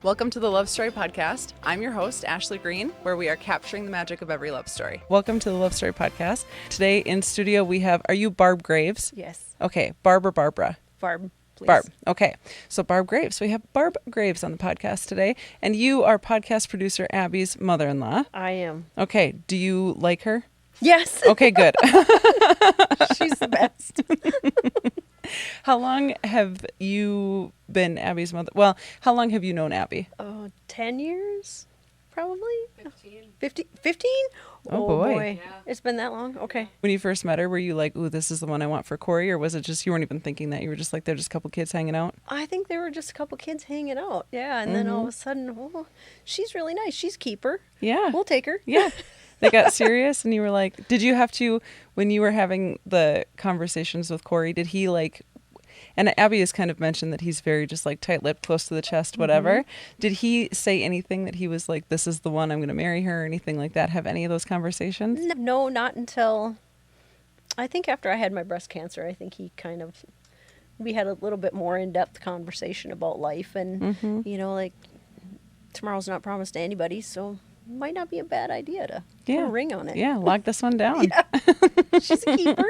Welcome to the Love Story Podcast. I'm your host, Ashley Green, where we are capturing the magic of every love story. Welcome to the Love Story Podcast. Today in studio we have, are you Barb Graves? Yes. Okay, Barb or Barbara? Barb, please. Barb. Okay, so Barb Graves. We have Barb Graves on the podcast today, and you are podcast producer Abbey's mother-in-law. I am. Okay, do you like her? Yes. Okay, good. She's the best. How long have you been Abby's mother? Well, how long have you known Abbey? 10 years? Probably? 15. 15? Oh, boy. Yeah. It's been that long? Okay. When you first met her, were you like, ooh, this is the one I want for Corey? Or was it just, you weren't even thinking that? You were just like, they're just a couple kids hanging out? I think there were just a couple kids hanging out. Yeah. And then all of a sudden, oh, she's really nice. She's keeper. Yeah. We'll take her. Yeah. They got serious and you were like, did you have to, when you were having the conversations with Corey, did he like, and Abbey has kind of mentioned that he's very just like tight-lipped, close to the chest, whatever. Did he say anything that he was like, this is the one, I'm going to marry her, or anything like that? Have any of those conversations? No, not until, I think after I had my breast cancer, I think he kind of, we had a little bit more in-depth conversation about life and, you know, like, tomorrow's not promised to anybody, so it might not be a bad idea to put a ring on it. Yeah, lock this one down. Yeah. She's a keeper.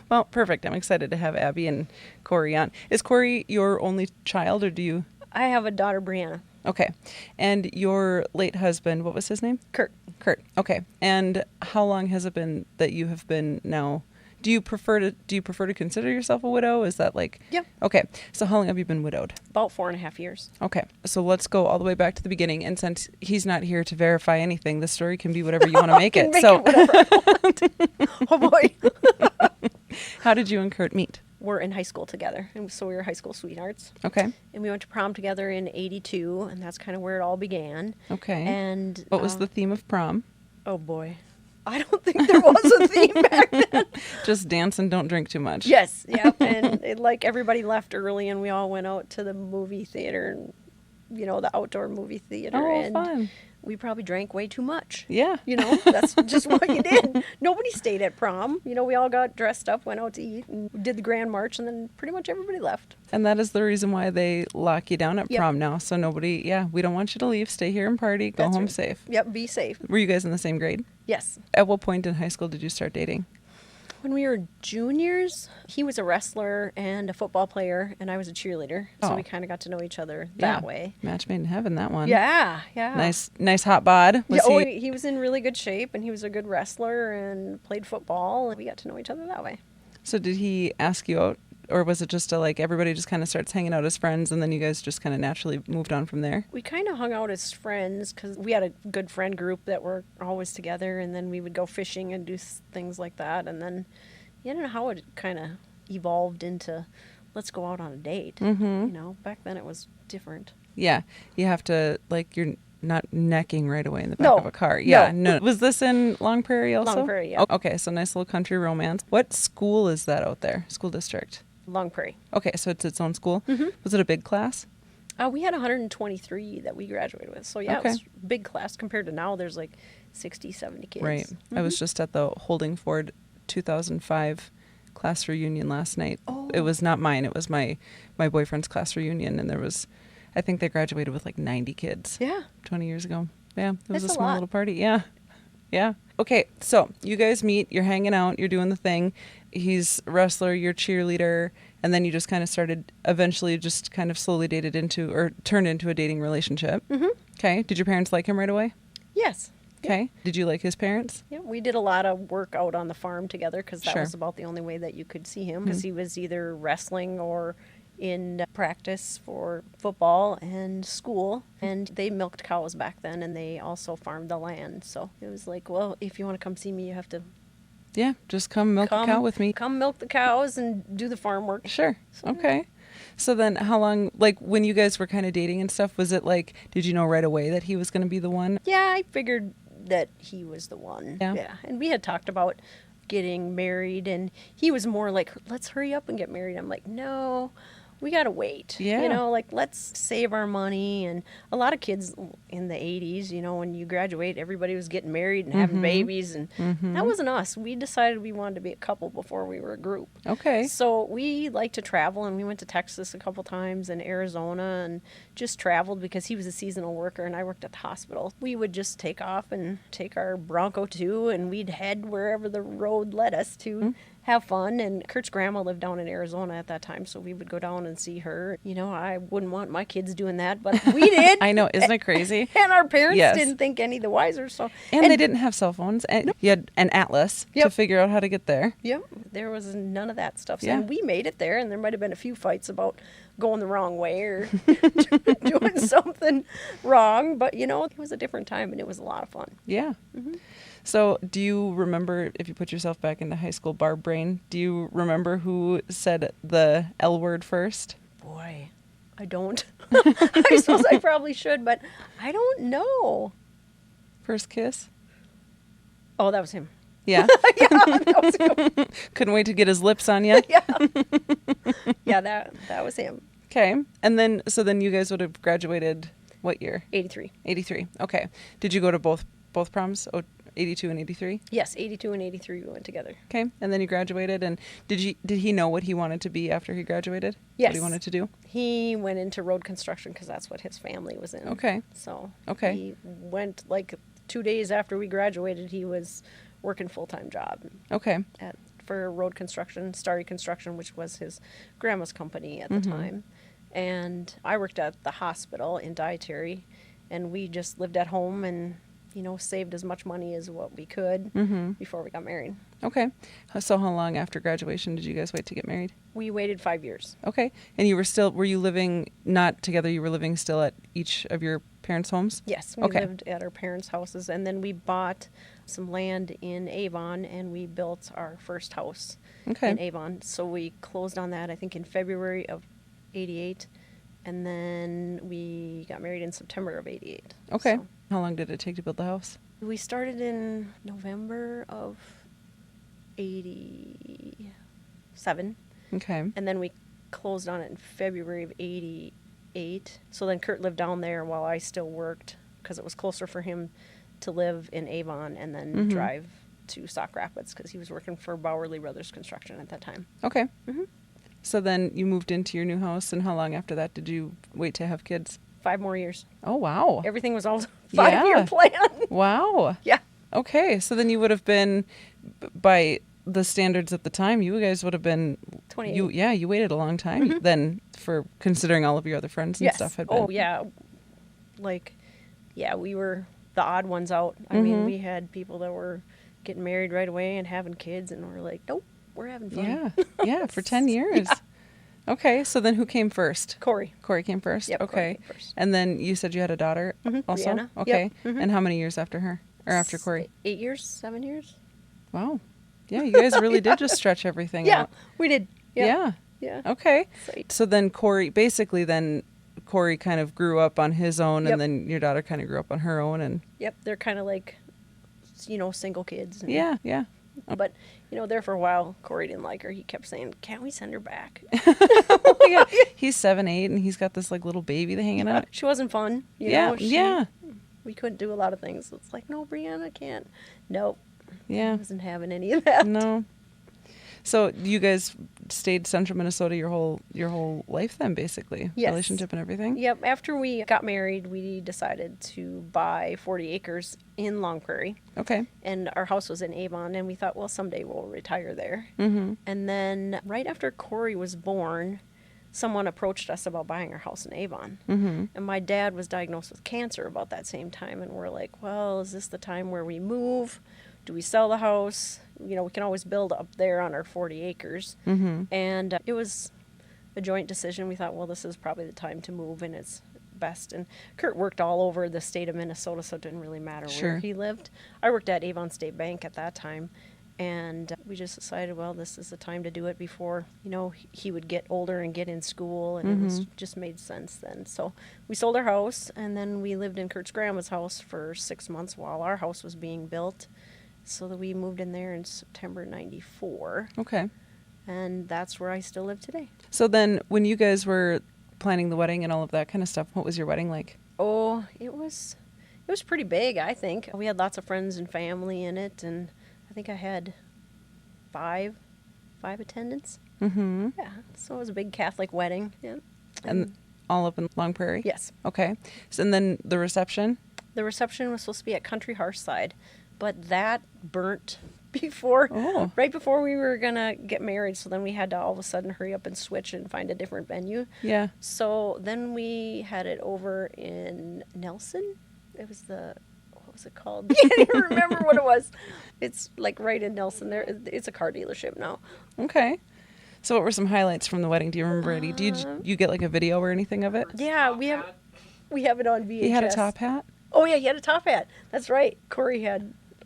Well, perfect. I'm excited to have Abbey and Corey on. Is Corey your only child, or do you? I have a daughter, Brianna. Okay. And your late husband, what was his name? Curt. Curt. Okay. And how long has it been that you have been now? Do you prefer to consider yourself a widow? Is that like? Yeah. Okay. So how long have you been widowed? About 4.5 years. Okay. So let's go all the way back to the beginning. And since he's not here to verify anything, the story can be whatever you want to make it. Make it whatever I want. Oh boy. How did you and Curt meet? We're in high school together, and so we were high school sweethearts. Okay. And we went to prom together in '82, and that's kind of where it all began. Okay. And what was the theme of prom? Oh boy, I don't think there was a theme back then. Just dance and don't drink too much. Yes. Yep. And everybody left early, and we all went out to the movie theater, and the outdoor movie theater. Oh, and fun. We probably drank way too much. Yeah. That's just what you did. Nobody stayed at prom. We all got dressed up, went out to eat, and did the grand march, and then pretty much everybody left. And that is the reason why they lock you down at prom now. So nobody, we don't want you to leave. Stay here and party. Go home safe. Yep, be safe. Were you guys in the same grade? Yes. At what point in high school did you start dating? When we were juniors, he was a wrestler and a football player, and I was a cheerleader. So we kind of got to know each other that way. Match made in heaven, that one. Yeah. Nice hot bod. He was in really good shape, and he was a good wrestler and played football, and we got to know each other that way. So did he ask you out, or was it just everybody just kind of starts hanging out as friends, and then you guys just kind of naturally moved on from there? We kind of hung out as friends because we had a good friend group that were always together, and then we would go fishing and do things like that. And then, I don't know how it kind of evolved into let's go out on a date. Back then it was different. Yeah, you have to, you're not necking right away in the back of a car. Yeah, no. Was this in Long Prairie also? Long Prairie, yeah. Okay, so nice little country romance. What school is that out there? School district? Long Prairie. Okay, so it's its own school. Was it a big class? We had 123 that we graduated with. So, it was a big class compared to now. There's 60, 70 kids. Right. I was just at the Holding Ford 2005 class reunion last night. Oh. It was not mine. It was my boyfriend's class reunion, and I think they graduated with 90 kids. Yeah. 20 years ago. Yeah, it was That's a small lot. little party. Yeah. Yeah. Okay, so you guys meet, you're hanging out, you're doing the thing. He's a wrestler, you're a cheerleader, and then you just kind of started, eventually just kind of slowly turned into a dating relationship. Okay. Did your parents like him right away? Yes. Okay. Did you like his parents? Yeah, we did a lot of work out on the farm together because that Sure. was about the only way that you could see him because he was either wrestling or in practice for football and school. And they milked cows back then, and they also farmed the land. So it was well, if you want to come see me, you have to Yeah, just come milk a cow with me. Come milk the cows and do the farm work. Sure. Okay. So then how long, when you guys were kind of dating and stuff, was it did you know right away that he was going to be the one? Yeah, I figured that he was the one. Yeah. And we had talked about getting married, and he was more let's hurry up and get married. I'm like, no, we got to wait. Yeah. You know, like, let's save our money. And a lot of kids in the 80s, you know, when you graduate, everybody was getting married and having babies. And that wasn't us. We decided we wanted to be a couple before we were a group. Okay. So we like to travel, and we went to Texas a couple times and Arizona and just traveled because he was a seasonal worker and I worked at the hospital. We would just take off and take our Bronco too, and we'd head wherever the road led us to. Have fun. And Curt's grandma lived down in Arizona at that time, so we would go down and see her. You know, I wouldn't want my kids doing that, but we did. I know, isn't it crazy? And our parents Yes. didn't think any the wiser. So And they didn't have cell phones. And you had an atlas to Yep. figure out how to get there. Yep, there was none of that stuff. So Yeah. and we made it there, and there might have been a few fights about going the wrong way or doing something wrong, but you know, it was a different time and it was a lot of fun. Yeah. So do you remember, if you put yourself back into high school Barb brain, do you remember who said the L word first? Boy, I don't. I suppose I probably should, but I don't know. First kiss? Oh, that was him. Yeah. Yeah, that was him. Couldn't wait to get his lips on you. Yeah. Yeah, that was him. Okay. And then, so then you guys would have graduated what year? 83. 83. Okay. Did you go to both proms? 82 and 83? Yes, 82 and 83 we went together. Okay. And then you graduated, and did he know what he wanted to be after he graduated? Yes. What he wanted to do? He went into road construction because that's what his family was in. Okay. So Okay. he went like 2 days after we graduated. He was working full-time job Okay. for road construction, Starry Construction, which was his grandma's company at the time. And I worked at the hospital in dietary, and we just lived at home and, you know, saved as much money as what we could before we got married. Okay. So how long after graduation did you guys wait to get married? We waited 5 years. Okay. And were you living not together, you were living still at each of your parents' homes? Yes, we Okay. lived at our parents' houses, and then we bought some land in Avon, and we built our first house Okay. in Avon. So we closed on that, I think, in February of 88, and then we got married in September of 88. Okay. So How long did it take to build the house? we started in November of 87, Okay. and then we closed on it in February of 88. So then Curt lived down there while I still worked, because it was closer for him to live in Avon and then drive to Sauk Rapids, because he was working for Bowerly Brothers Construction at that time. Okay. So then you moved into your new house, and how long after that did you wait to have kids? 5 more years. Oh, wow. Everything was all 5-year Yeah. plan. Wow. Yeah. Okay. So then you would have been, by the standards at the time, you guys would have been 28. You waited a long time then, for considering all of your other friends and Yes. stuff had been. Oh, yeah. We were the odd ones out. I mean, we had people that were getting married right away and having kids, and we're like, nope, we're having fun. Yeah. Yeah, for 10 years. Okay. So then who came first? Corey. Corey came first? Yep, Corey Okay. came first. And then you said you had a daughter also? Brianna. Okay. Yep. And how many years after her? Or after Corey? 8 years, 7 years. Wow. Yeah, you guys really did just stretch everything Yeah, out. we did. Yeah. Yeah. Okay. So- So then Corey kind of grew up on his own, Yep. and then your daughter kind of grew up on her own, and Yep, they're kind of like, you know, single kids. And, yeah. But, you know, there for a while, Corey didn't like her. He kept saying, can't we send her back? Yeah. He's 7, 8, and he's got this like little baby hanging out. She wasn't fun. You Yeah, know, yeah. We couldn't do a lot of things. It's like, no, Brianna can't. Nope. Yeah. I wasn't having any of that. No. So you guys stayed Central Minnesota your whole life then, basically? Yes. Relationship and everything? Yep. After we got married, we decided to buy 40 acres in Long Prairie. Okay. And our house was in Avon, and we thought, well, someday we'll retire there. Mm-hmm. And then right after Corey was born, someone approached us about buying our house in Avon. Mm-hmm. And my dad was diagnosed with cancer about that same time, and we're like, well, is this the time where we move? Do we sell the house? You know, we can always build up there on our 40 acres. Mm-hmm. And it was a joint decision. We thought, well, this is probably the time to move, and it's best. And Curt worked all over the state of Minnesota, so it didn't really matter Sure. where he lived. I worked at Avon State Bank at that time, and we just decided, well, this is the time to do it before, you know, he would get older and get in school, and it was just made sense then. So we sold our house, and then we lived in Curt's grandma's house for 6 months while our house was being built. So that we moved in there in September '94, Okay. And that's where I still live today. So then when you guys were planning the wedding and all of that kind of stuff, what was your wedding like? Oh, it was pretty big, I think. We had lots of friends and family in it, and I think I had five attendants. Mm-hmm. Yeah, so it was a big Catholic wedding. Yeah. And all up in Long Prairie? Yes. Okay. So, and then the reception? The reception was supposed to be at Country Hearthside, but that burnt right before we were going to get married. So then we had to all of a sudden hurry up and switch and find a different venue. Yeah. So then we had it over in Nelson. It was what was it called? I can't even remember what it was. It's like right in Nelson there. It's a car dealership now. Okay. So what were some highlights from the wedding? Do you remember any? Did you get like a video or anything of it? Yeah, we have it on VHS. He had a top hat? Oh yeah, he had a top hat. That's right.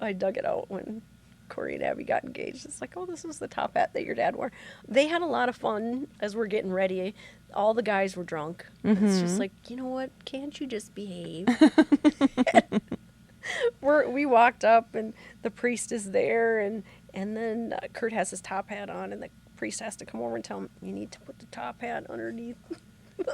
I dug it out when Corey and Abbey got engaged. It's like, oh, this is the top hat that your dad wore. They had a lot of fun as we're getting ready. All the guys were drunk. Mm-hmm. It's just like, you know what? Can't you just behave? We walked up and the priest is there, and then Curt has his top hat on, and the priest has to come over and tell him, you need to put the top hat underneath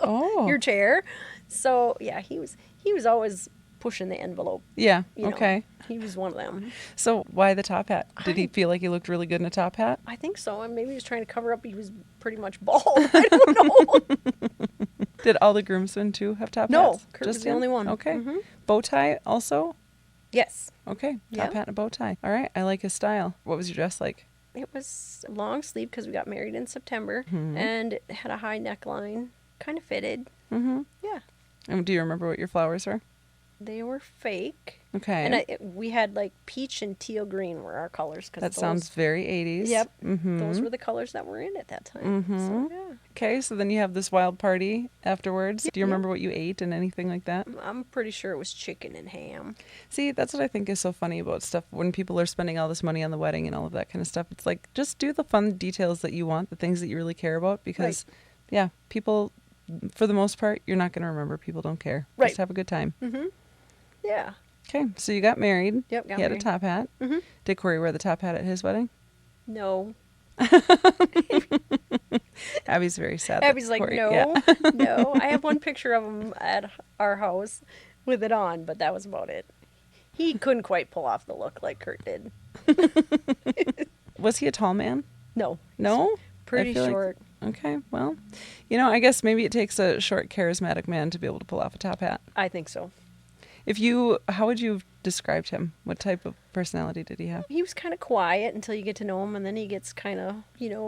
your chair. So yeah, he was always pushing the envelope. Yeah. You know, okay. he was one of them. So why the top hat? Did he feel like he looked really good in a top hat? I think so. And maybe he was trying to cover up. He was pretty much bald. I don't know. Did all the groomsmen too have top hats? No, Curt just was the only one. Okay. Mm-hmm. Bow tie also? Yes. Okay. Top hat and a bow tie. All right. I like his style. What was your dress like? It was long sleeve because we got married in September, and it had a high neckline, kind of fitted. Mm-hmm. Yeah. And do you remember what your flowers were? They were fake. Okay. And we had like peach and teal green were our colors. That sounds very 80s. Yep. Mm-hmm. Those were the colors that were in at that time. Mm-hmm. So, yeah. Okay, so then you have this wild party afterwards. Do you remember what you ate and anything like that? I'm pretty sure it was chicken and ham. See, that's what I think is so funny about stuff when people are spending all this money on the wedding and all of that kind of stuff. It's like, just do the fun details that you want, the things that you really care about, because, yeah, people, for the most part, you're not going to remember. People don't care. Right. Just have a good time. Mm-hmm. Yeah. Okay, so you got married. Yep, He had a top hat. Mm-hmm. Did Corey wear the top hat at his wedding? No. Abby's very sad. that Abby's like, Corey- no, yeah. no. I have one picture of him at our house with it on, but that was about it. He couldn't quite pull off the look like Curt did. Was he a tall man? No. No? Pretty I feel short. Okay, well, I guess maybe it takes a short, charismatic man to be able to pull off a top hat. I think so. How would you have described him? What type of personality did he have? He was kind of quiet until you get to know him, and then he gets kind of,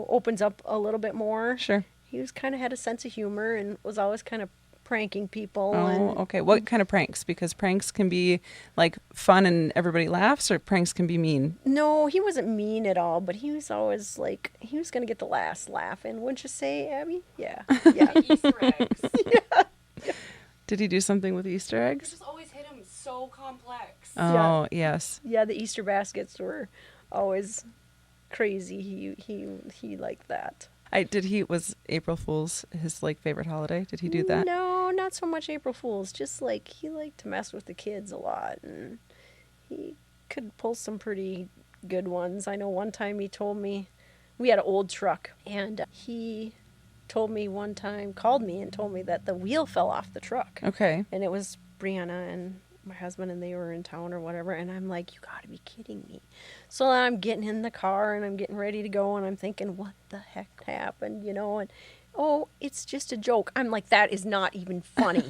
opens up a little bit more. Sure. He was kind of had a sense of humor and was always kind of pranking people. Oh, okay. What kind of pranks? Because pranks can be like fun and everybody laughs, or pranks can be mean. No, he wasn't mean at all, but he was always like, he was going to get the last laugh in. Wouldn't you say, Abby? Yeah. Yeah. Easter eggs. Did he do something with Easter It eggs? just always hit him so complex. Oh, yes. Yeah, the Easter baskets were always crazy. He liked that. Was April Fool's his favorite holiday? Did he do that? No, not so much April Fool's. Just he liked to mess with the kids a lot, and he could pull some pretty good ones. I know one time he told me, we had an old truck, and he told me one time, called me and told me that the wheel fell off the truck. Okay. And it was Brianna and my husband, and they were in town or whatever, and I'm like, you gotta be kidding me. So I'm getting in the car and I'm getting ready to go, and I'm thinking, what the heck happened, and oh, it's just a joke. I'm like, that is not even funny.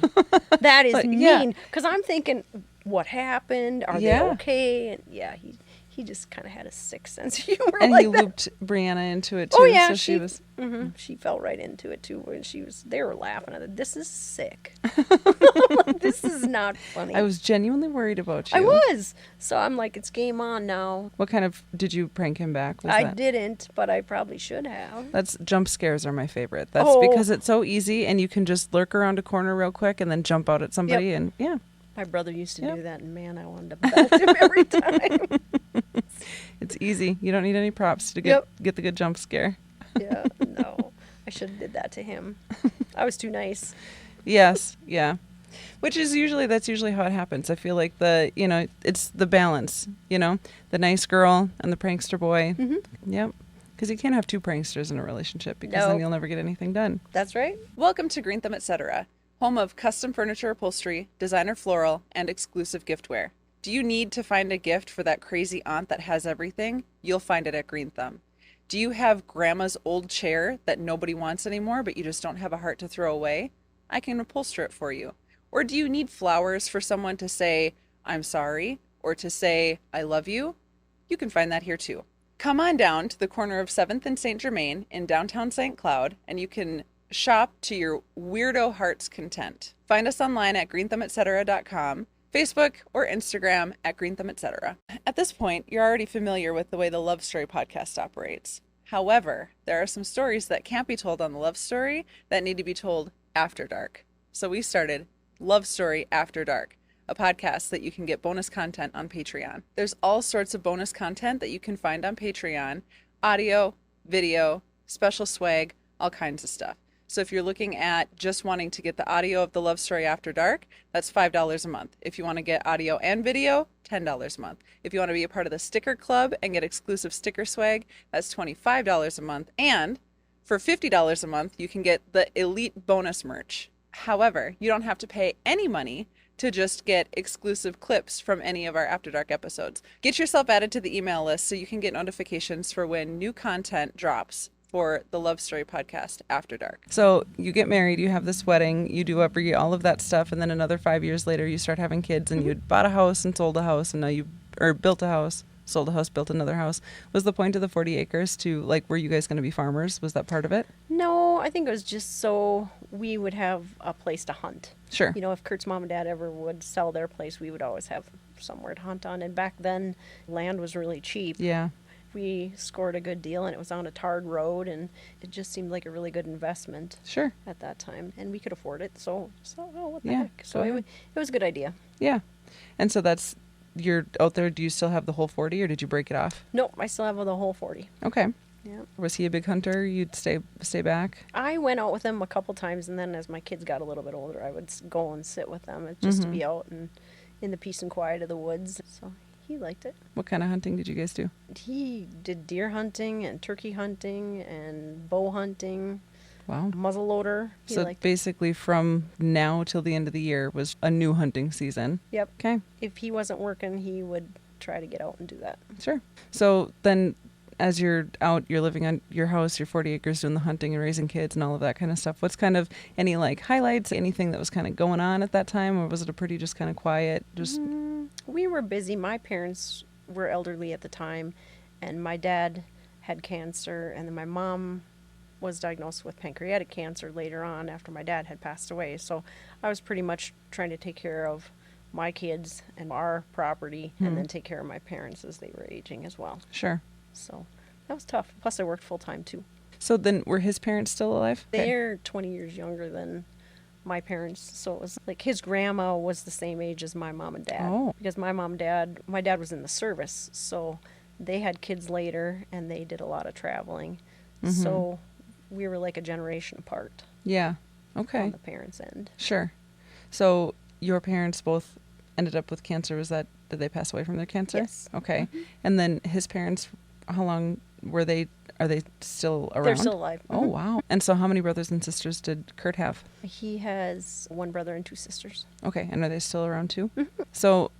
That is mean. Because I'm thinking, what happened? Are they okay? And yeah, he just kind of had a sick sense of humor. And like he that. looped Brianna into it too. Oh yeah, so she was. Mm-hmm. She fell right into it too, and they were laughing at it. This is sick. Like, this is not funny. I was genuinely worried about you. I was. So I'm like, it's game on now. What kind of did you prank him back? I didn't, but I probably should have. That's jump scares are my favorite. That's because it's so easy, and you can just lurk around a corner real quick and then jump out at somebody, and yeah. My brother used to do that, and man, I wanted to belt him every time. It's easy. You don't need any props to get the good jump scare. Yeah, no. I should have did that to him. I was too nice. Yes, yeah. That's usually how it happens. I feel like it's the balance, the nice girl and the prankster boy. Mm-hmm. Yep. Because you can't have two pranksters in a relationship because No. then you'll never get anything done. That's right. Welcome to Green Thumb Etc., home of custom furniture upholstery, designer floral, and exclusive giftware. Do you need to find a gift for that crazy aunt that has everything? You'll find it at Green Thumb. Do you have grandma's old chair that nobody wants anymore, but you just don't have a heart to throw away? I can upholster it for you. Or do you need flowers for someone to say, I'm sorry, or to say, I love you? You can find that here too. Come on down to the corner of 7th and St. Germain in downtown St. Cloud, and you can shop to your weirdo heart's content. Find us online at greenthumbetcetera.com, Facebook or Instagram at greenthumbetcetera. At this point, you're already familiar with the way the Love Story podcast operates. However, there are some stories that can't be told on the Love Story that need to be told after dark. So we started Love Story After Dark, a podcast that you can get bonus content on Patreon. There's all sorts of bonus content that you can find on Patreon: audio, video, special swag, all kinds of stuff. So if you're looking at just wanting to get the audio of the Love Story After Dark, that's $5 a month. If you want to get audio and video, $10 a month. If you want to be a part of the sticker club and get exclusive sticker swag, that's $25 a month. And for $50 a month, you can get the elite bonus merch. However, you don't have to pay any money to just get exclusive clips from any of our After Dark episodes. Get yourself added to the email list so you can get notifications for when new content drops for the Love Story podcast After Dark. So you get married, you have this wedding, you do all of that stuff, and then another 5 years later you start having kids, and you bought a house and sold a house, and now built a house, sold a house, built another house. Was the point of the 40 acres to, were you guys going to be farmers? Was that part of it? No, I think it was just so we would have a place to hunt. Sure. You know, if Curt's mom and dad ever would sell their place, we would always have somewhere to hunt on. And back then, land was really cheap. Yeah. We scored a good deal, and it was on a tarred road, and it just seemed like a really good investment. Sure. At that time, and we could afford it, so what the Yeah, heck? So it was a good idea. Yeah. And so you're out there, do you still have the whole 40, or did you break it off? No, I still have the whole 40. Okay. Yeah. Was he a big hunter? You'd stay back? I went out with him a couple times, and then as my kids got a little bit older, I would go and sit with them just to be out and in the peace and quiet of the woods. So he liked it. What kind of hunting did you guys do? He did deer hunting and turkey hunting and bow hunting. Wow. Muzzleloader. So basically from now till the end of the year was a new hunting season. Yep. Okay. If he wasn't working, he would try to get out and do that. Sure. So then as you're out, you're living on your house, you're 40 acres doing the hunting and raising kids and all of that kind of stuff. What's kind of any highlights, anything that was kind of going on at that time, or was it a pretty just kind of quiet? We were busy. My parents were elderly at the time, and my dad had cancer, and then my mom was diagnosed with pancreatic cancer later on after my dad had passed away. So I was pretty much trying to take care of my kids and our property, and then take care of my parents as they were aging as well. Sure. So that was tough. Plus I worked full time too. So then were his parents still alive? They're 20 years younger than my parents. So it was his grandma was the same age as my mom and dad. Oh. Because my dad was in the service. So they had kids later, and they did a lot of traveling. So we were like a generation apart. Yeah. Okay. On the parents' end. Sure. So your parents both ended up with cancer. Did they pass away from their cancer? Yes. Okay. And then his parents, how long are they still around? They're still alive. Oh, wow. And so how many brothers and sisters did Curt have? He has one brother and two sisters. Okay. And are they still around too? So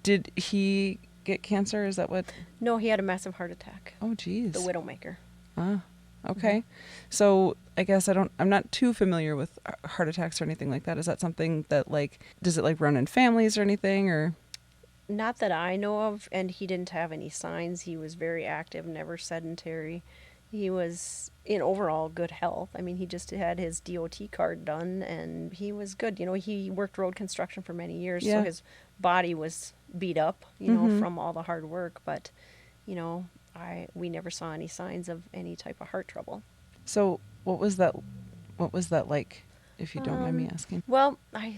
did he get cancer? Is that what? No, he had a massive heart attack. Oh, geez. The Widowmaker. Ah, okay. So I guess I'm not too familiar with heart attacks or anything like that. Is that something that does it run in families or anything, or? Not that I know of, and he didn't have any signs. He was very active, never sedentary. He was in overall good health. I mean, he just had his DOT card done, and he was good. You know, he worked road construction for many years, so his body was beat up, from all the hard work. But, we never saw any signs of any type of heart trouble. So what was that like, if you don't mind me asking? Well, I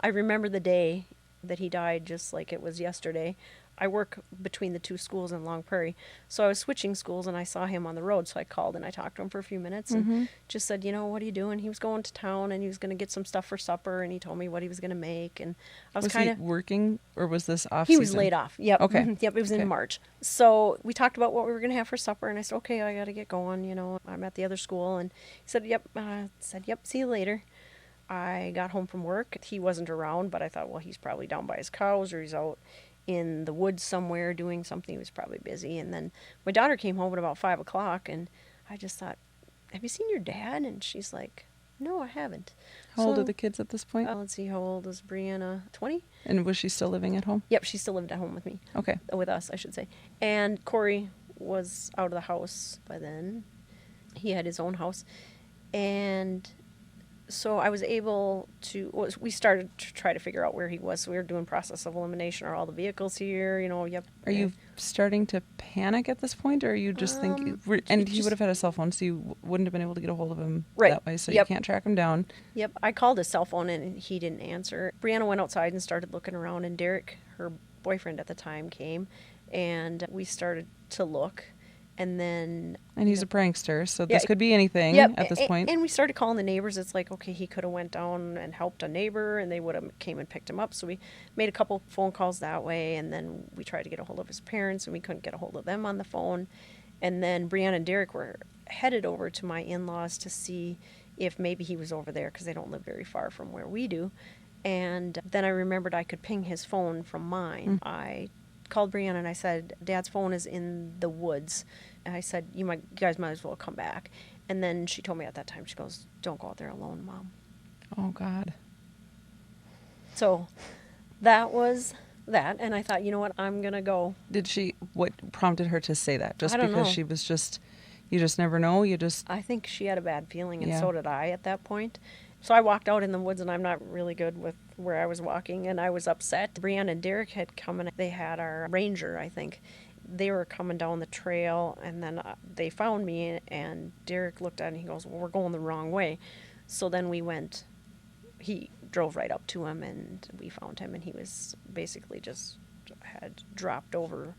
remember the day that he died just like it was yesterday. I work between the two schools in Long Prairie. So I was switching schools and I saw him on the road. So I called and I talked to him for a few minutes and just said, what are you doing? He was going to town and he was going to get some stuff for supper and he told me what he was going to make. And I was kind of working, or was this off He season? was laid off. Yep. Okay. Yep. It was in March. So we talked about what we were going to have for supper and I said, okay, I got to get going. I'm at the other school. And he said, yep. See you later. I got home from work. He wasn't around, but I thought, well, he's probably down by his cows or he's out in the woods somewhere doing something. He was probably busy. And then my daughter came home at about 5 o'clock and I just thought, have you seen your dad? And she's like, no, I haven't. How old are the kids at this point? Let's see, how old is Brianna? 20? And was she still living at home? Yep, she still lived at home with me. Okay. With us, I should say. And Corey was out of the house by then. He had his own house. And so I was able to, we started to try to figure out where he was. So we were doing process of elimination. Are all the vehicles here? Yep. Are you starting to panic at this point, or are you just thinking, and he would have had a cell phone, so you wouldn't have been able to get a hold of him that way, so you can't track him down. Yep. I called his cell phone and he didn't answer. Brianna went outside and started looking around, and Derek, her boyfriend at the time, came and we started to look. And he's a prankster, so this could be anything at this point. And we started calling the neighbors. It's like, okay, he could have went down and helped a neighbor, and they would have came and picked him up. So we made a couple phone calls that way, and then we tried to get a hold of his parents, and we couldn't get a hold of them on the phone. And then Brianna and Derek were headed over to my in-laws to see if maybe he was over there, because they don't live very far from where we do. And then I remembered I could ping his phone from mine. I called Brianna and I said, Dad's phone is in the woods. And I said, you guys might as well come back. And then she told me at that time, she goes, don't go out there alone, Mom. Oh, God. So that was that. And I thought, you know what, I'm going to go. What prompted her to say that? Just I don't because know. she was you just never know? I think she had a bad feeling, and so did I at that point. So I walked out in the woods, and I'm not really good with where I was walking, and I was upset. Brianna and Derek had come, and they had our ranger, I think. They were coming down the trail, and then they found me, and Derek looked at it, and he goes, well, we're going the wrong way. So then he drove right up to him, and we found him, and he was basically just had dropped over,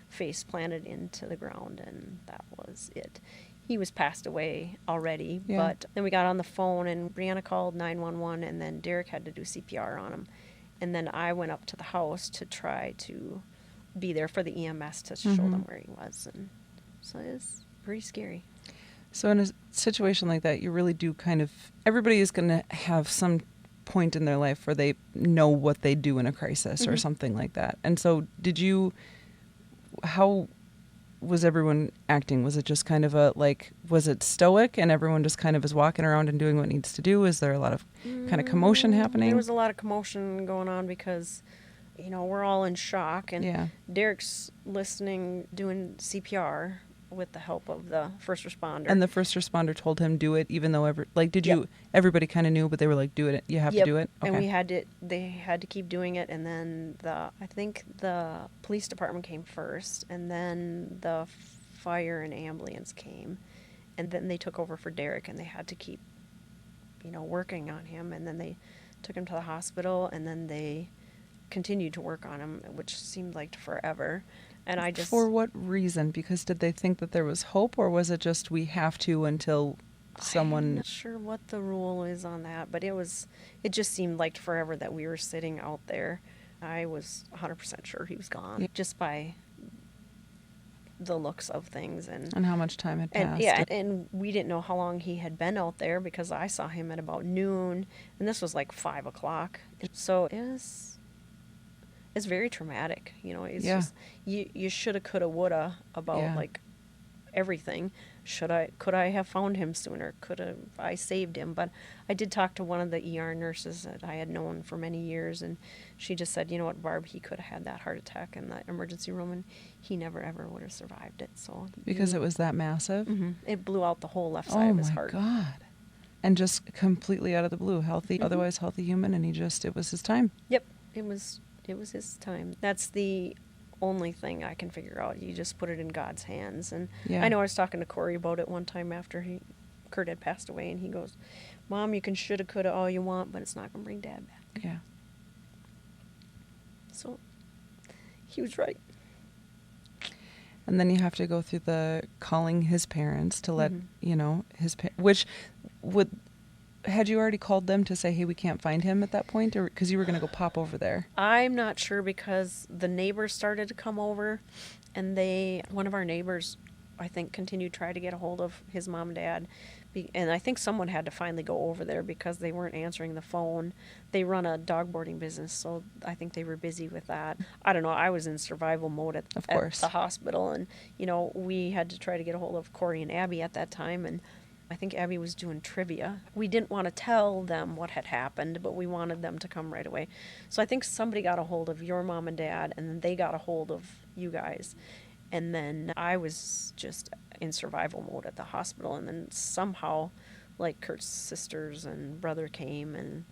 face planted into the ground, and that was it. He was passed away already, but then we got on the phone, and Brianna called 911, and then Derek had to do CPR on him. And then I went up to the house to try to be there for the EMS to show them where he was. And so it was pretty scary. So in a situation like that, you really do everybody is going to have some point in their life where they know what they do in a crisis or something like that. And so how was everyone acting? Was it just kind of was it stoic and everyone just kind of is walking around and doing what needs to do? Is there a lot of kind of commotion happening? There was a lot of commotion going on because, we're all in shock, and Derek's listening, doing CPR with the help of the first responder. And the first responder told him do it, even though everybody kind of knew, but they were like, do it, you have to do it. Okay. And they had to keep doing it. And then I think the police department came first, and then the fire and ambulance came, and then they took over for Derek, and they had to keep, working on him. And then they took him to the hospital, and then they continued to work on him, which seemed like forever. And For what reason? Because did they think that there was hope, or was it just we have to until someone... I'm not sure what the rule is on that, but it just seemed like forever that we were sitting out there. I was 100% sure he was gone, just by the looks of things. And how much time had passed. And we didn't know how long he had been out there, because I saw him at about noon, and this was like 5 o'clock. So it's very traumatic, it's just, you shoulda, coulda, woulda about everything. Could I have found him sooner? Could I saved him? But I did talk to one of the ER nurses that I had known for many years, and she just said, you know what, Barb, he could have had that heart attack in the emergency room, and he never ever would have survived it. So because it was that massive? Mm-hmm. It blew out the whole left side of his heart. Oh my God. And just completely out of the blue, healthy, otherwise healthy human, and it was his time. Yep, it was his time. That's the only thing I can figure out. You just put it in God's hands. And I know I was talking to Corey about it one time after Curt had passed away, and he goes, Mom, you can shoulda, coulda all you want, but it's not going to bring Dad back. Yeah. So he was right. And then you have to go through the calling his parents to let, which would, had you already called them to say, hey, we can't find him at that point? Or because you were going to go pop over there? I'm not sure, because the neighbors started to come over, and one of our neighbors, I think, continued to try to get a hold of his mom and dad. And I think someone had to finally go over there because they weren't answering the phone. They run a dog boarding business, so I think they were busy with that. I don't know. I was in survival mode at the hospital, and, we had to try to get a hold of Corey and Abbey at that time, and I think Abbey was doing trivia. We didn't want to tell them what had happened, but we wanted them to come right away. So I think somebody got a hold of your mom and dad, and then they got a hold of you guys. And then I was just in survival mode at the hospital. And then somehow, like, Curt's sisters and brother came, and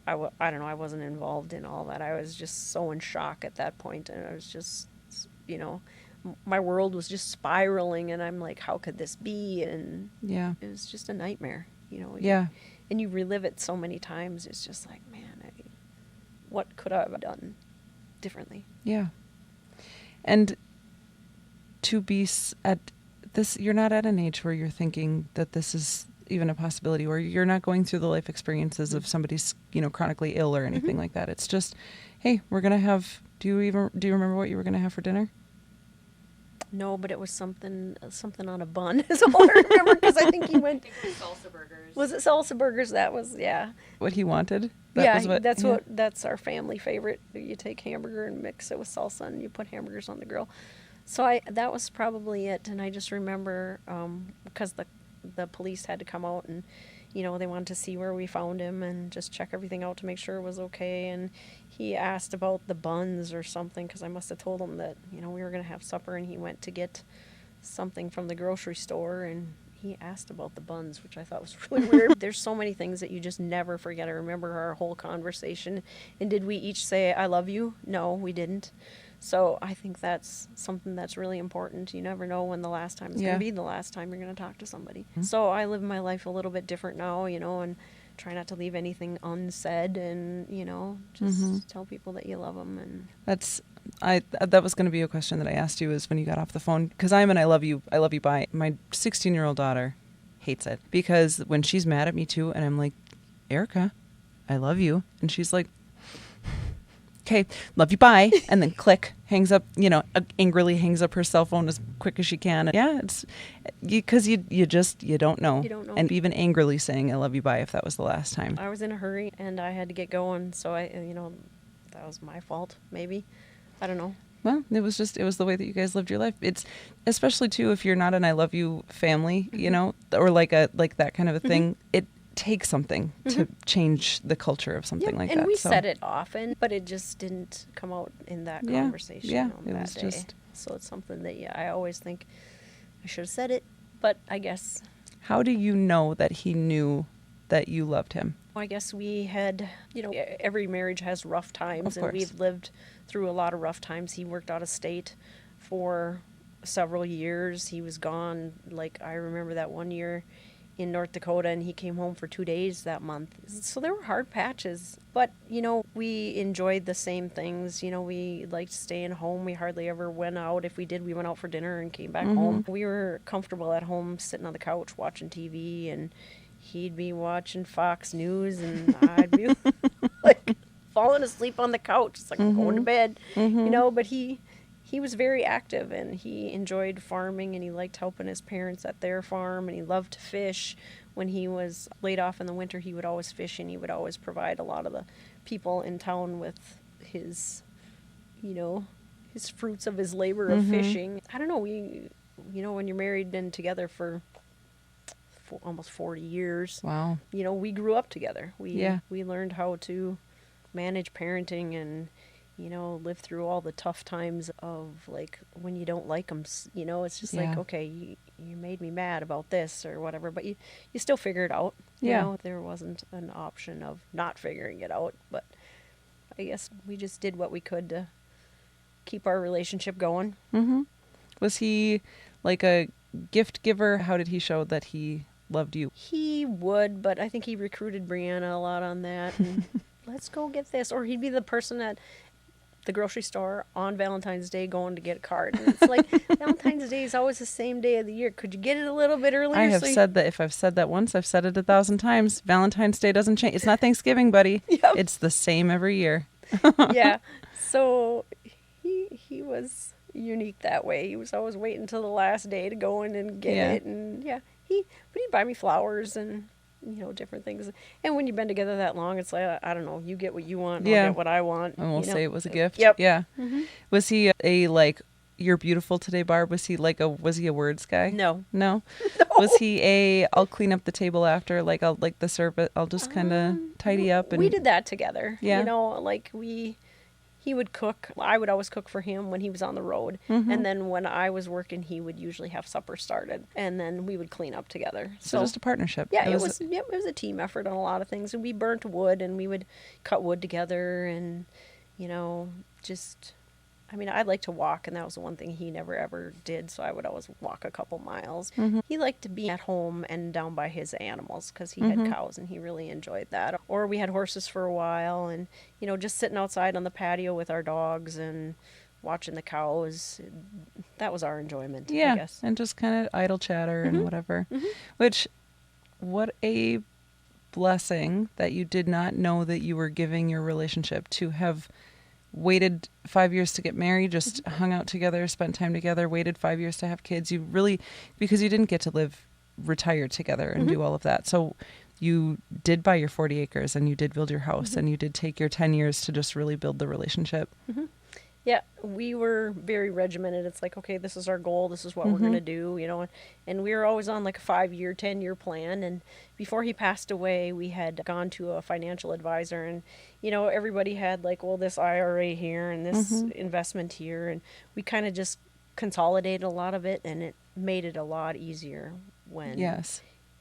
I don't know, I wasn't involved in all that. I was just so in shock at that point. And I was just, my world was just spiraling. And I'm like, how could this be? And yeah, it was just a nightmare, Yeah. And you relive it so many times. It's just like, man, what could I have done differently? Yeah. And to be at this, you're not at an age where you're thinking that this is even a possibility, or you're not going through the life experiences of somebody's, chronically ill or anything like that. It's just, hey, we're going to have, do you remember what you were going to have for dinner? No, but it was something on a bun is all I remember, because I think he went. I think it was salsa burgers. Was it salsa burgers? That was, yeah. What he wanted? That's our family favorite. You take hamburger and mix it with salsa, and you put hamburgers on the grill. So that was probably it. And I just remember, because the police had to come out, and, they wanted to see where we found him and just check everything out to make sure it was okay. And he asked about the buns or something, because I must have told him that, we were going to have supper, and he went to get something from the grocery store, and he asked about the buns, which I thought was really weird. There's so many things that you just never forget. I remember our whole conversation. And did we each say, I love you? No, we didn't. So I think that's something that's really important. You never know when the last time is going to be the last time you're going to talk to somebody. Mm-hmm. So I live my life a little bit different now, and try not to leave anything unsaid, and, just tell people that you love them. And that was going to be a question that I asked you, is when you got off the phone, because I'm an I love you bye. My 16-year-old daughter hates it, because when she's mad at me too, and I'm like, Erica, I love you, and she's like, okay, love you, bye. And then click, hangs up, angrily hangs up her cell phone as quick as she can. Yeah, it's because you don't know. You don't know. And even angrily saying, I love you, bye, if that was the last time. I was in a hurry, and I had to get going. So that was my fault, maybe. I don't know. Well, it was the way that you guys lived your life. It's especially too, if you're not an I love you family, or like that kind of a thing, it takes something to change the culture of something like that. And we said it often, but it just didn't come out in that conversation on that day. So it's something that I always think I should have said it, but I guess. How do you know that he knew that you loved him? I guess we had, every marriage has rough times, and we've lived through a lot of rough times. He worked out of state for several years. He was gone, like, I remember that one year in North Dakota, and he came home for 2 days that month. So there were hard patches, but, we enjoyed the same things. We liked staying home. We hardly ever went out. If we did, we went out for dinner and came back home. We were comfortable at home, sitting on the couch watching TV, and he'd be watching Fox News, and I'd be like falling asleep on the couch. It's like, I'm going to bed, but he was very active, and he enjoyed farming, and he liked helping his parents at their farm, and he loved to fish. When he was laid off in the winter, he would always fish, and he would always provide a lot of the people in town with his, his fruits of his labor of fishing. I don't know, when you're married and together for almost 40 years, wow, we grew up together. We learned how to manage parenting, and live through all the tough times of, like, when you don't like them, it's just like, okay, you made me mad about this or whatever, but you still figure it out. There wasn't an option of not figuring it out, but I guess we just did what we could to keep our relationship going. Was he like a gift giver? How did he show that he loved you? He would, but I think he recruited Brianna a lot on that, and let's go get this, or he'd be the person that the grocery store on Valentine's Day going to get a card. And it's like, Valentine's Day is always the same day of the year. Could you get it a little bit earlier? I have said that if I've said that once, I've said it 1,000 times. Valentine's Day doesn't change. It's not Thanksgiving, buddy. Yep. It's the same every year. Yeah. So he was unique that way. He was always waiting until the last day to go in and get it. And yeah, but he'd buy me flowers and, different things. And when you've been together that long, it's like, I don't know, you get what you want, I'll get what I want. And we'll say it was a gift. Yep. Yeah. Mm-hmm. Was he a like, you're beautiful today, Barb? Was he a words guy? No. No? Was he I'll clean up the table after, like I'll like the service, I'll just kind of tidy up? And we did that together. Yeah. Like he would cook. I would always cook for him when he was on the road. Mm-hmm. And then when I was working, he would usually have supper started. And then we would clean up together. So just a partnership. Yeah, it was a team effort on a lot of things. And we burnt wood and we would cut wood together and, I'd like to walk, and that was the one thing he never ever did, so I would always walk a couple miles. Mm-hmm. He liked to be at home and down by his animals because he had cows, and he really enjoyed that. Or we had horses for a while, and, just sitting outside on the patio with our dogs and watching the cows. That was our enjoyment, I guess. And just kind of idle chatter and whatever. Mm-hmm. What a blessing that you did not know that you were giving your relationship to have waited 5 years to get married, just hung out together, spent time together, waited 5 years to have kids. You really, because you didn't get to live retired together and do all of that. So you did buy your 40 acres and you did build your house and you did take your 10 years to just really build the relationship. Mm-hmm. Yeah, we were very regimented. It's like, okay, this is our goal. This is what we're going to do, and we were always on like a 5-year, 10-year plan. And before he passed away, we had gone to a financial advisor and, everybody had like, well, this IRA here and this investment here. And we kind of just consolidated a lot of it, and it made it a lot easier when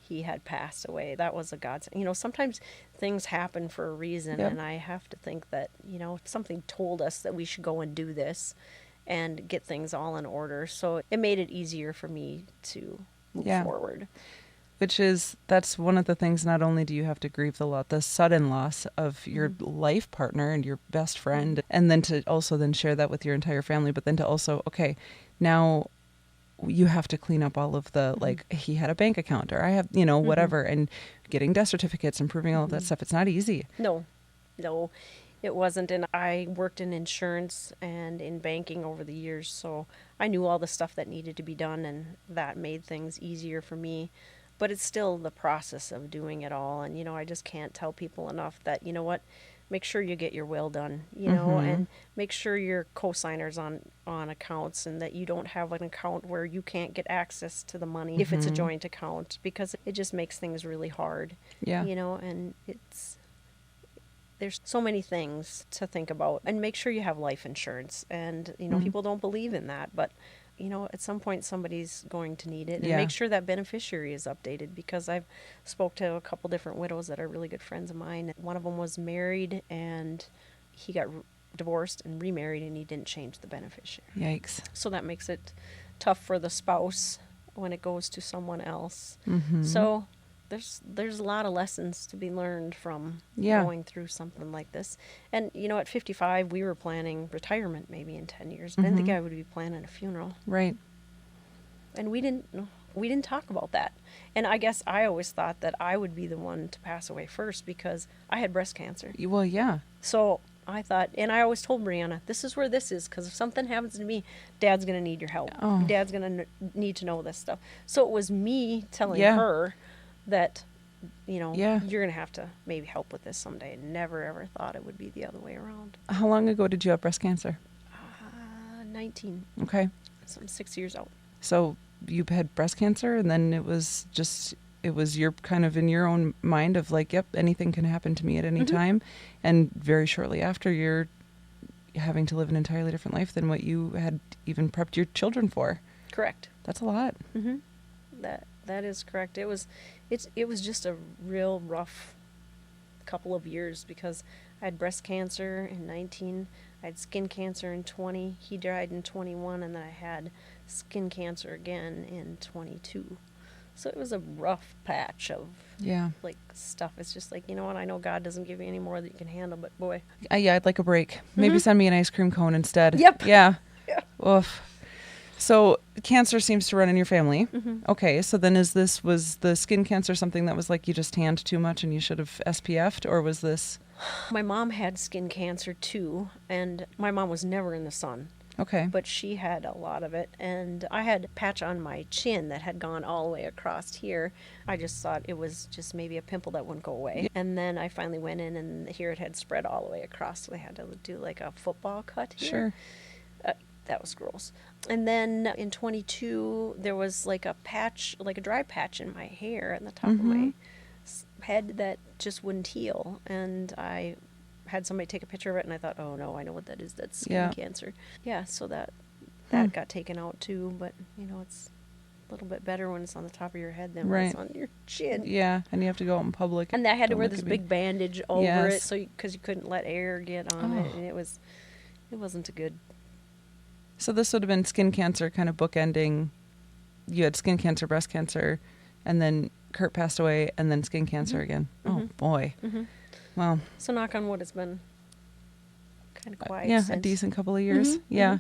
he had passed away. That was a godsend. Sometimes things happen for a reason, and I have to think that, something told us that we should go and do this and get things all in order. So it made it easier for me to move forward. That's one of the things. Not only do you have to grieve the sudden loss of your life partner and your best friend, and then to also then share that with your entire family, but then to also, okay, now you have to clean up all of the, like, he had a bank account or I have, whatever, and getting death certificates and proving all of that stuff. It's not easy. No, it wasn't. And I worked in insurance and in banking over the years, so I knew all the stuff that needed to be done, and that made things easier for me. But it's still the process of doing it all. And, I just can't tell people enough that, make sure you get your will done, and make sure your co-signers on accounts, and that you don't have an account where you can't get access to the money if it's a joint account, because it just makes things really hard. Yeah. And there's so many things to think about. And make sure you have life insurance. And, people don't believe in that, but at some point somebody's going to need it. And make sure that beneficiary is updated, because I've spoke to a couple different widows that are really good friends of mine. One of them was married and he got divorced and remarried, and he didn't change the beneficiary. Yikes. So that makes it tough for the spouse when it goes to someone else. Mm-hmm. So there's a lot of lessons to be learned from going through something like this. And, at 55, we were planning retirement maybe in 10 years. I didn't think I would be planning a funeral. Right. And we didn't talk about that. And I guess I always thought that I would be the one to pass away first because I had breast cancer. Well, yeah. So I thought, and I always told Brianna, this is where this is, because if something happens to me, Dad's going to need your help. Oh. Dad's going to need to know this stuff. So it was me telling her that, you're going to have to maybe help with this someday. Never, ever thought it would be the other way around. How long ago did you have breast cancer? 19. Okay. So I'm 6 years out. So you had breast cancer, and then it was your kind of in your own mind of like, yep, anything can happen to me at any time. And very shortly after, you're having to live an entirely different life than what you had even prepped your children for. Correct. That's a lot. Mm-hmm. That is correct. It was just a real rough couple of years, because I had breast cancer in 19, I had skin cancer in 20, he died in 21, and then I had skin cancer again in 22. So it was a rough patch of Yeah. like stuff. It's just like, you know what, I know God doesn't give you any more that you can handle, but boy. Yeah, I'd like a break. Maybe send me an ice cream cone instead. Yep. Yeah. Yeah. Oof. So cancer seems to run in your family. Okay, so then was the skin cancer something that was like you just tanned too much and you should have SPF'd, or was this? My mom had skin cancer too, and my mom was never in the sun, Okay. but she had a lot of it. And I had a patch on my chin that had gone all the way across here. I just thought it was just maybe a pimple that wouldn't go away. And then I finally went in, and here it had spread all the way across, so they had to do like a football cut here. Sure. That was gross. And then in 22, there was like a patch, like a dry patch in my hair on the top of my head that just wouldn't heal. And I had somebody take a picture of it, and I thought, oh no, I know what that is. That's skin cancer. Yeah, so that got taken out too. But, you know, it's a little bit better when it's on the top of your head than when it's on your chin. Yeah, and you have to go out in public. And I had to Don't wear look this at me. big bandage over Yes. it, so because you couldn't let air get on it, and it wasn't a good. So this would have been skin cancer kind of bookending. You had skin cancer, breast cancer, and then Curt passed away, and then skin cancer again. Oh, boy. Well, So knock on wood, it's been kind of quiet. yeah, a since. decent couple of years. Yeah.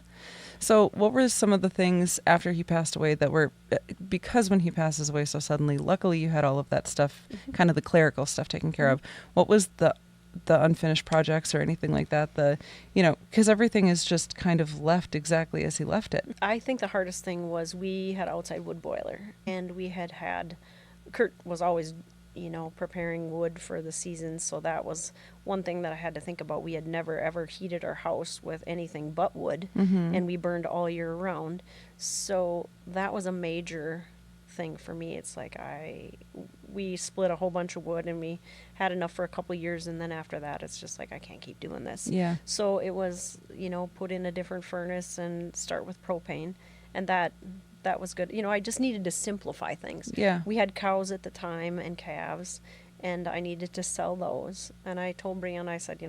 So what were some of the things after he passed away that were, because when he passes away so suddenly, luckily you had all of that stuff, kind of the clerical stuff taken care of. What was the unfinished projects or anything like that? Because everything is just kind of left exactly as he left it. I think the hardest thing was we had outside wood boiler, and we had Curt was always, preparing wood for the season, so that was one thing that I had to think about. We had never ever heated our house with anything but wood, and we burned all year round, so that was a major thing for me. It's like we split a whole bunch of wood, and we had enough for a couple of years, and then after that it's just like I can't keep doing this. Yeah. So it was, put in a different furnace and start with propane, and that was good. I just needed to simplify things. Yeah. We had cows at the time and calves, and I needed to sell those. And I told Brianna, I said,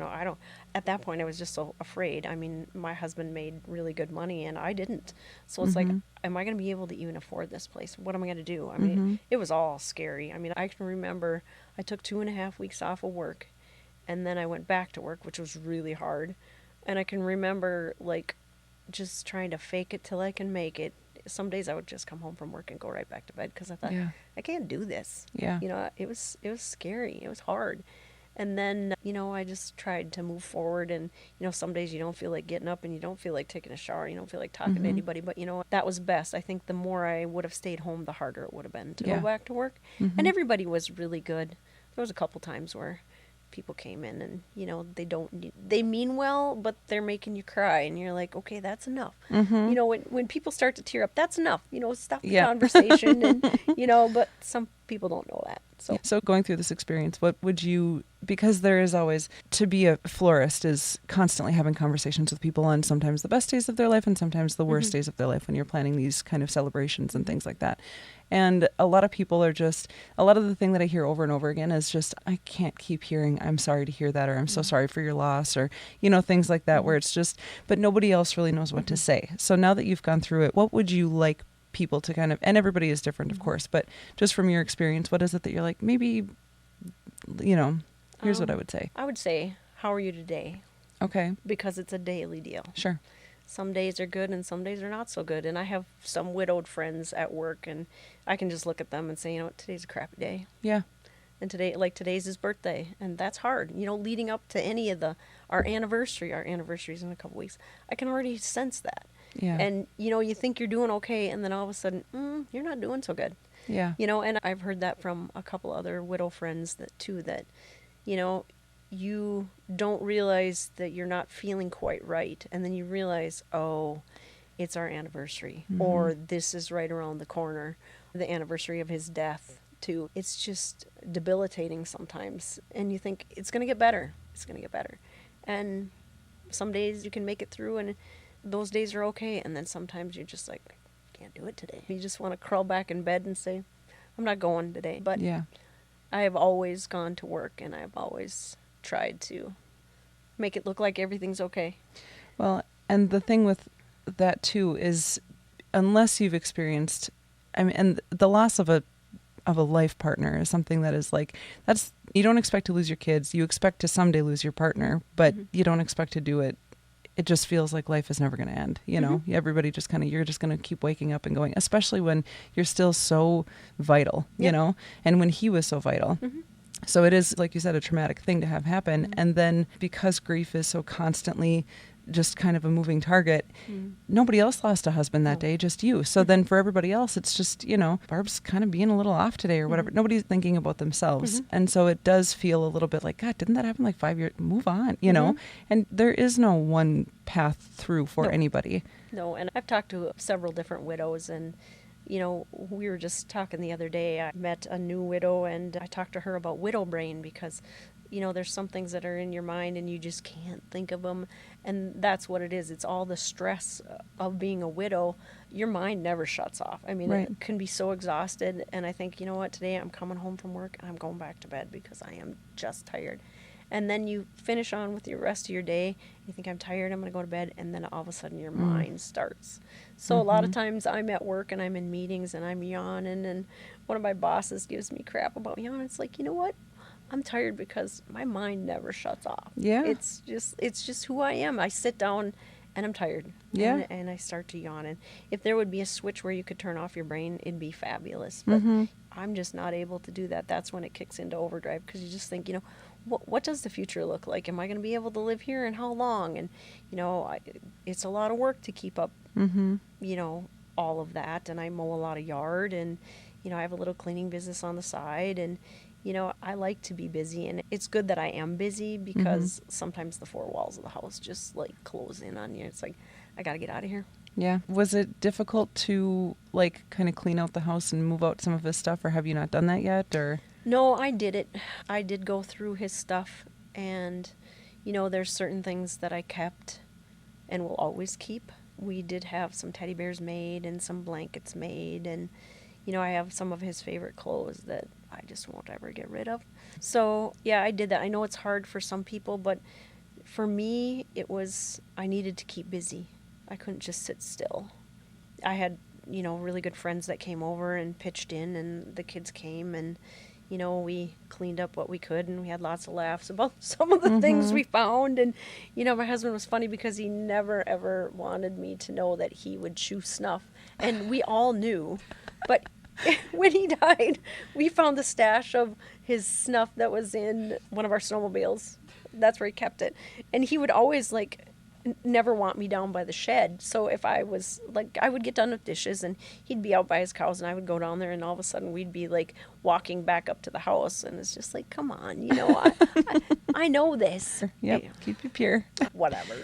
at that point I was just so afraid. I mean, my husband made really good money and I didn't. So it's like, am I going to be able to even afford this place? What am I going to do? I mean, it was all scary. I mean, I can remember I took 2.5 weeks off of work, and then I went back to work, which was really hard. And I can remember like just trying to fake it till I can make it. Some days I would just come home from work and go right back to bed because I thought, I can't do this. Yeah. It was scary. It was hard. And then, I just tried to move forward. And, some days you don't feel like getting up and you don't feel like taking a shower. You don't feel like talking to anybody. But, that was best. I think the more I would have stayed home, the harder it would have been to go back to work. And everybody was really good. There was a couple times where people came in and, they mean well, but they're making you cry. And you're like, okay, that's enough. When people start to tear up, that's enough. Stop the conversation. And, but some people don't know that. So going through this experience, what would you, because there is always, to be a florist is constantly having conversations with people on sometimes the best days of their life and sometimes the worst days of their life when you're planning these kind of celebrations and things like that. And a lot of people are just, a lot of the thing that I hear over and over again is just, I can't keep hearing, I'm sorry to hear that, or I'm so sorry for your loss, or, things like that, where it's just, but nobody else really knows what to say. So now that you've gone through it, what would you like people to kind of, and everybody is different, of course, but just from your experience, what is it that you're like, maybe, here's what I would say. I would say, how are you today? Okay. Because it's a daily deal. Sure. Some days are good and some days are not so good. And I have some widowed friends at work, and I can just look at them and say, what, today's a crappy day. Yeah. And today's his birthday, and that's hard. Leading up to any of our anniversary's in a couple weeks, I can already sense that. Yeah. And, you think you're doing okay, and then all of a sudden, you're not doing so good. Yeah. And I've heard that from a couple other widow friends that you don't realize that you're not feeling quite right. And then you realize, oh, it's our anniversary, or this is right around the corner, the anniversary of his death too. It's just debilitating sometimes. And you think it's going to get better. It's going to get better. And some days you can make it through and those days are okay. And then sometimes you're just like, can't do it today. You just want to crawl back in bed and say, I'm not going today. But yeah. I have always gone to work, and I've always tried to make it look like everything's okay. Well, and the thing with that too is, unless you've experienced, and the loss of a of a life partner is something that is like, that's, you don't expect to lose your kids. You expect to someday lose your partner, but you don't expect to do it. It just feels like life is never going to end. You know, everybody just kind of, you're just going to keep waking up and going, especially when you're still so vital, you know, and when he was so vital. So it is, like you said, a traumatic thing to have happen. And then because grief is so constantly just kind of a moving target, nobody else lost a husband that day, just you. So then for everybody else, it's just, you know, Barb's kind of being a little off today or whatever. Nobody's thinking about themselves. And so it does feel a little bit like, God, didn't that happen like 5 years? Move on, you know? And there is no one path through for anybody. No, and I've talked to several different widows, and you know, we were just talking the other day. I met a new widow, and I talked to her about widow brain because, you know, there's some things that are in your mind and you just can't think of them. And that's what it is. It's all the stress of being a widow. Your mind never shuts off. I mean, it can be so exhausted. And I think, you know what, today I'm coming home from work and I'm going back to bed because I am just tired. And then you finish on with your rest of your day. You think, I'm tired, I'm going to go to bed. And then all of a sudden your mind starts. So a lot of times I'm at work and I'm in meetings and I'm yawning. And one of my bosses gives me crap about yawning. It's like, you know what? I'm tired because my mind never shuts off. Yeah. It's just who I am. I sit down and I'm tired. Yeah. And I start to yawn. And if there would be a switch where you could turn off your brain, it'd be fabulous. But I'm just not able to do that. That's when it kicks into overdrive because you just think, you know, what does the future look like? Am I going to be able to live here and how long? And, you know, it's a lot of work to keep up, you know, all of that. And I mow a lot of yard and, you know, I have a little cleaning business on the side. And, you know, I like to be busy. And it's good that I am busy because sometimes the four walls of the house just like close in on you. It's like, I got to get out of here. Yeah. Was it difficult to like kind of clean out the house and move out some of his stuff, or have you not done that yet? Or no, I did it. I did go through his stuff, and you know, there's certain things that I kept and will always keep. We did have some teddy bears made and some blankets made, and you know, I have some of his favorite clothes that I just won't ever get rid of. So yeah, I did that. I know it's hard for some people, but for me, it was, I needed to keep busy. I couldn't just sit still. I had, you know, really good friends that came over and pitched in, and the kids came, and you know, we cleaned up what we could, and we had lots of laughs about some of the things we found. And you know, my husband was funny because he never ever wanted me to know that he would chew snuff, and we all knew. But when he died, we found the stash of his snuff that was in one of our snowmobiles. That's where he kept it, and he would always like never want me down by the shed. So if I was like, I would get done with dishes and he'd be out by his cows and I would go down there, and all of a sudden we'd be like walking back up to the house, and it's just like, come on, you know, I know this. Yep, keep you pure. Whatever.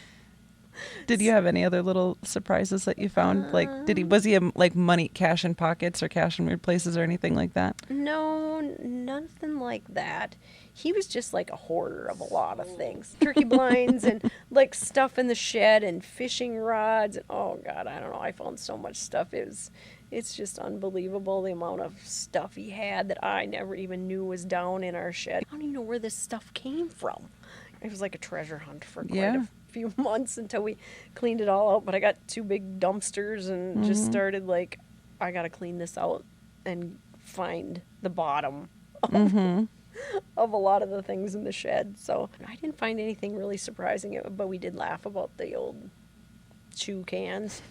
Did you have any other little surprises that you found? Like, was he like money, cash in pockets or cash in weird places or anything like that? No, nothing like that. He was just like a hoarder of a lot of things. Turkey blinds and like stuff in the shed and fishing rods. And oh God, I don't know. I found so much stuff. It's just unbelievable the amount of stuff he had that I never even knew was down in our shed. I don't even know where this stuff came from. It was like a treasure hunt for quite a few months until we cleaned it all out. But I got 2 big dumpsters and just started like, I got to clean this out and find the bottom of a lot of the things in the shed. So I didn't find anything really surprising, but we did laugh about the old chew cans.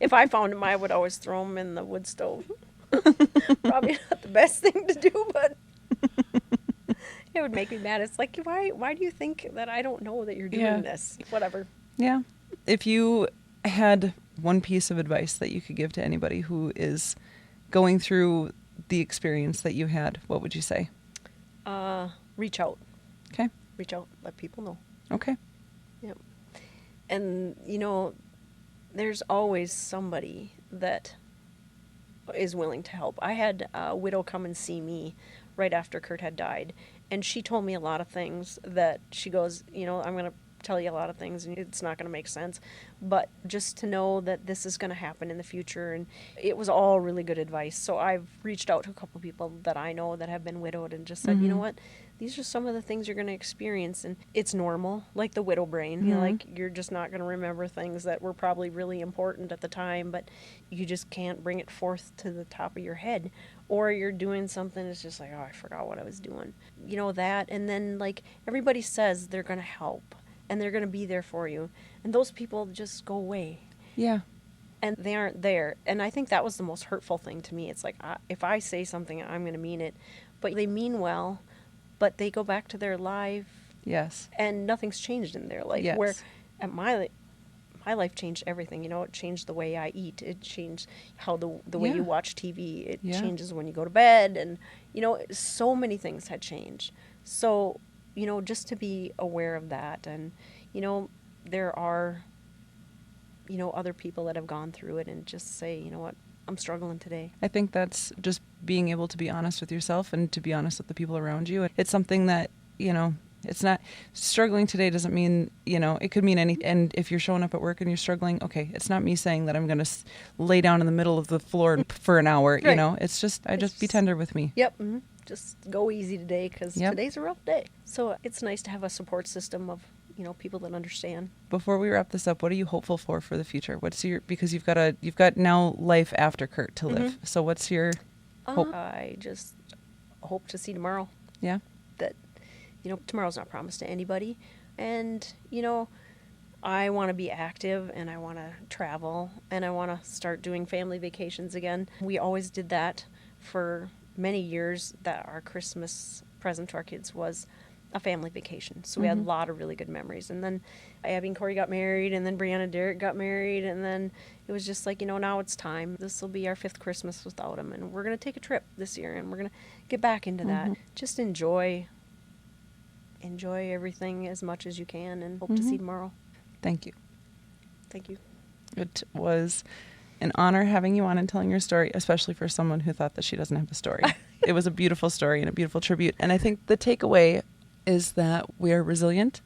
If I found them, I would always throw them in the wood stove. Probably not the best thing to do, but it would make me mad. It's like, why do you think that I don't know that you're doing this? Whatever. Yeah. If you had one piece of advice that you could give to anybody who is going through the experience that you had, what would you say? Reach out. Okay. Reach out. Let people know. Okay. Yep. And, you know, there's always somebody that is willing to help. I had a widow come and see me right after Curt had died, and she told me a lot of things that she goes, you know, I'm going to tell you a lot of things and it's not going to make sense, but just to know that this is going to happen in the future. And it was all really good advice. So I've reached out to a couple people that I know that have been widowed and just said, you know what, these are some of the things you're going to experience, and it's normal, like the widow brain. You know, like you're just not going to remember things that were probably really important at the time, but you just can't bring it forth to the top of your head. or you're doing something, it's just like, oh, I forgot what I was doing. You know, that. And then, like, everybody says they're going to help and they're going to be there for you. And those people just go away. Yeah. And they aren't there. And I think that was the most hurtful thing to me. It's like, if I say something, I'm going to mean it. But they mean well, but they go back to their life. Yes. And nothing's changed in their life. Yes. Where at my life changed everything. You know, it changed the way I eat. It changed how the way Yeah. you watch TV. It Yeah. changes when you go to bed. And, you know, so many things had changed. So, you know, just to be aware of that. And, you know, there are, you know, other people that have gone through it, and just say, you know what, I'm struggling today. I think that's just being able to be honest with yourself and to be honest with the people around you. It's something that, you know, it's not struggling today doesn't mean, you know, it could mean any. And if you're showing up at work and you're struggling, okay, it's not me saying that I'm going to lay down in the middle of the floor for an hour, you Right. know, it's just, just be tender with me. Yep. Mm-hmm. Just go easy today, because Yep. today's a rough day. So it's nice to have a support system of, you know, people that understand. Before we wrap this up, what are you hopeful for the future? What's your, because you've got now life after Curt to live. So what's your hope? I just hope to see tomorrow Yeah. that, you know, tomorrow's not promised to anybody. And, you know, I want to be active, and I want to travel, and I want to start doing family vacations again. We always did that for many years, that our Christmas present to our kids was a family vacation. So we had a lot of really good memories. And then Abbey and Corey got married, and then Brianna and Derek got married, and then it was just like, you know, now it's time. This will be our 5th Christmas without them, and we're going to take a trip this year, and we're going to get back into that. Just enjoy everything as much as you can, and hope to see you tomorrow. Thank you. Thank you. It was an honor having you on and telling your story, especially for someone who thought that she doesn't have a story. It was a beautiful story and a beautiful tribute. And I think the takeaway is that we are resilient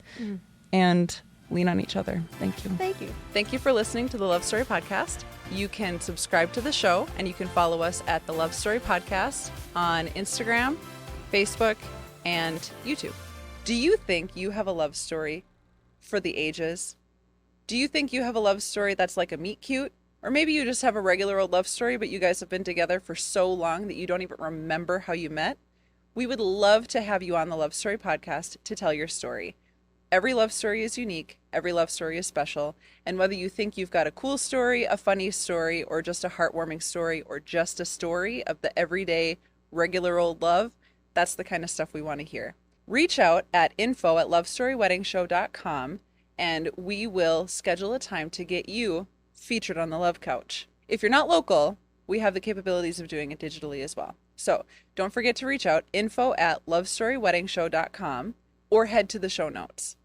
and lean on each other. Thank you. Thank you. Thank you for listening to the Love Story Podcast. You can subscribe to the show, and you can follow us at the Love Story Podcast on Instagram, Facebook, and YouTube. Do you think you have a love story for the ages? Do you think you have a love story that's like a meet cute? Or maybe you just have a regular old love story, but you guys have been together for so long that you don't even remember how you met? We would love to have you on the Love Story Podcast to tell your story. Every love story is unique. Every love story is special. And whether you think you've got a cool story, a funny story, or just a heartwarming story, or just a story of the everyday, regular old love, that's the kind of stuff we want to hear. Reach out at info@lovestoryweddingshow.com, and we will schedule a time to get you featured on the Love Couch. If you're not local, we have the capabilities of doing it digitally as well. So don't forget to reach out, info@lovestoryweddingshow.com, or head to the show notes.